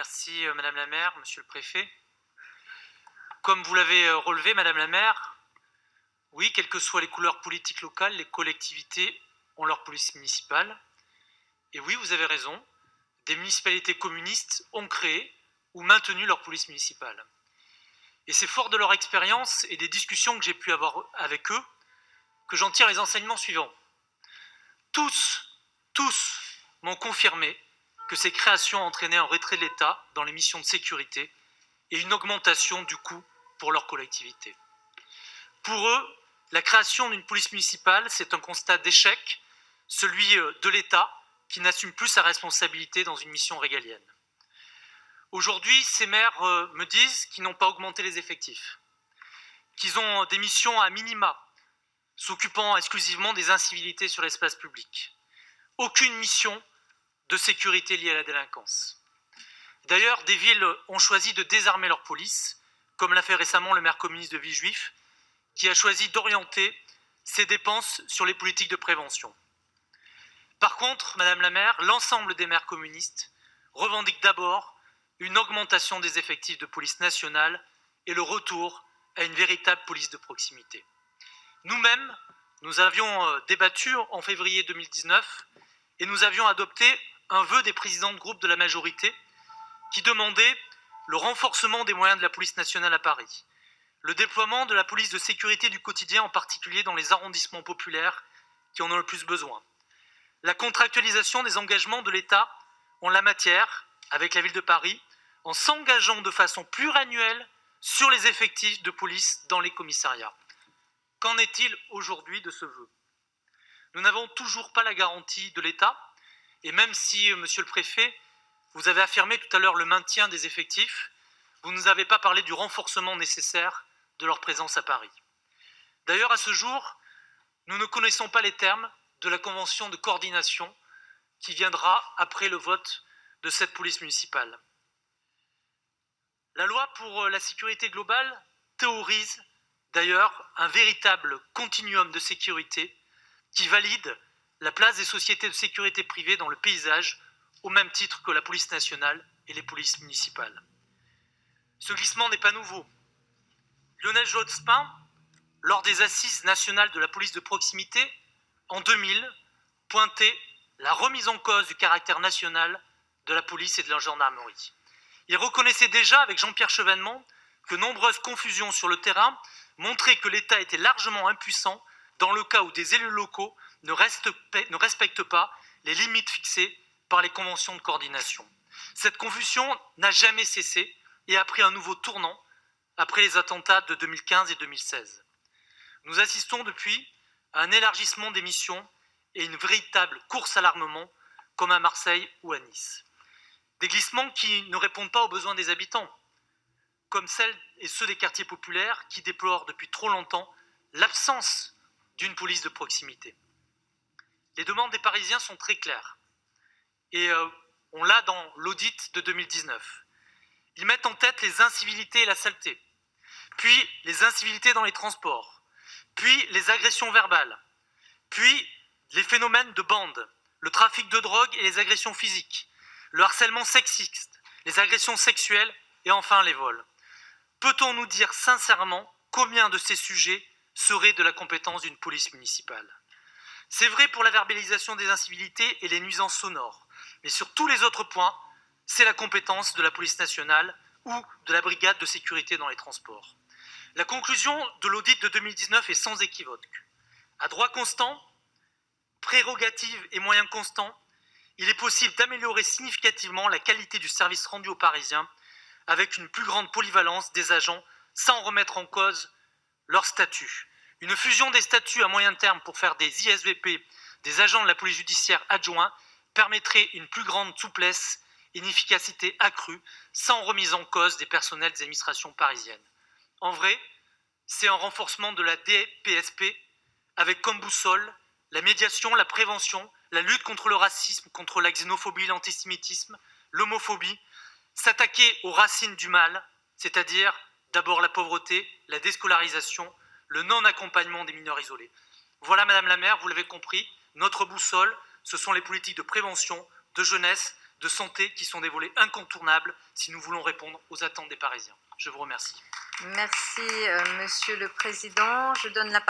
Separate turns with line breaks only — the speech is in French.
Merci Madame la maire, Monsieur le préfet. Comme vous l'avez relevé Madame la maire, oui, quelles que soient les couleurs politiques locales, les collectivités ont leur police municipale. Et oui, vous avez raison, des municipalités communistes ont créé ou maintenu leur police municipale. Et c'est fort de leur expérience et des discussions que j'ai pu avoir avec eux que j'en tire les enseignements suivants. Tous m'ont confirmé que ces créations entraînaient un retrait de l'État dans les missions de sécurité et une augmentation du coût pour leur collectivité. Pour eux, la création d'une police municipale, c'est un constat d'échec, celui de l'État qui n'assume plus sa responsabilité dans une mission régalienne. Aujourd'hui, ces maires me disent qu'ils n'ont pas augmenté les effectifs, qu'ils ont des missions à minima, s'occupant exclusivement des incivilités sur l'espace public. Aucune mission de sécurité liée à la délinquance. D'ailleurs, des villes ont choisi de désarmer leur police, comme l'a fait récemment le maire communiste de Villejuif, qui a choisi d'orienter ses dépenses sur les politiques de prévention. Par contre, Madame la maire, l'ensemble des maires communistes revendiquent d'abord une augmentation des effectifs de police nationale et le retour à une véritable police de proximité. Nous-mêmes, nous avions débattu en février 2019 et nous avions adopté un vœu des présidents de groupe de la majorité qui demandait le renforcement des moyens de la police nationale à Paris, le déploiement de la police de sécurité du quotidien, en particulier dans les arrondissements populaires qui en ont le plus besoin, la contractualisation des engagements de l'État en la matière avec la ville de Paris, en s'engageant de façon pluriannuelle sur les effectifs de police dans les commissariats. Qu'en est-il aujourd'hui de ce vœu? Nous n'avons toujours pas la garantie de l'État, et même si, Monsieur le Préfet, vous avez affirmé tout à l'heure le maintien des effectifs, vous ne nous avez pas parlé du renforcement nécessaire de leur présence à Paris. D'ailleurs, à ce jour, nous ne connaissons pas les termes de la convention de coordination qui viendra après le vote de cette police municipale. La loi pour la sécurité globale théorise d'ailleurs un véritable continuum de sécurité qui valide la place des sociétés de sécurité privées dans le paysage au même titre que la police nationale et les polices municipales. Ce glissement n'est pas nouveau. Lionel Jospin, lors des assises nationales de la police de proximité, en 2000, pointait la remise en cause du caractère national de la police et de la gendarmerie. Il reconnaissait déjà, avec Jean-Pierre Chevènement, que nombreuses confusions sur le terrain montraient que l'État était largement impuissant dans le cas où des élus locaux ne respectent pas les limites fixées par les conventions de coordination. Cette confusion n'a jamais cessé et a pris un nouveau tournant après les attentats de 2015 et 2016. Nous assistons depuis à un élargissement des missions et une véritable course à l'armement, comme à Marseille ou à Nice. Des glissements qui ne répondent pas aux besoins des habitants, comme celles et ceux des quartiers populaires qui déplorent depuis trop longtemps l'absence d'une police de proximité. Les demandes des Parisiens sont très claires et on l'a dans l'audit de 2019. Ils mettent en tête les incivilités et la saleté, puis les incivilités dans les transports, puis les agressions verbales, puis les phénomènes de bande, le trafic de drogue et les agressions physiques, le harcèlement sexiste, les agressions sexuelles et enfin les vols. Peut-on nous dire sincèrement combien de ces sujets seraient de la compétence d'une police municipale? C'est vrai pour la verbalisation des incivilités et les nuisances sonores, mais sur tous les autres points, c'est la compétence de la police nationale ou de la brigade de sécurité dans les transports. La conclusion de l'audit de 2019 est sans équivoque. À droit constant, prérogatives et moyens constants, il est possible d'améliorer significativement la qualité du service rendu aux Parisiens avec une plus grande polyvalence des agents sans remettre en cause leur statut. Une fusion des statuts à moyen terme pour faire des ISVP, des agents de la police judiciaire adjoints, permettrait une plus grande souplesse et une efficacité accrue sans remise en cause des personnels des administrations parisiennes. En vrai, c'est un renforcement de la DPSP avec comme boussole la médiation, la prévention, la lutte contre le racisme, contre la xénophobie, l'antisémitisme, l'homophobie, s'attaquer aux racines du mal, c'est-à-dire d'abord la pauvreté, la déscolarisation, le non-accompagnement des mineurs isolés. Voilà, Madame la maire, vous l'avez compris, notre boussole, ce sont les politiques de prévention, de jeunesse, de santé qui sont des volets incontournables si nous voulons répondre aux attentes des Parisiens. Je vous remercie.
Merci, Monsieur le Président. Je donne la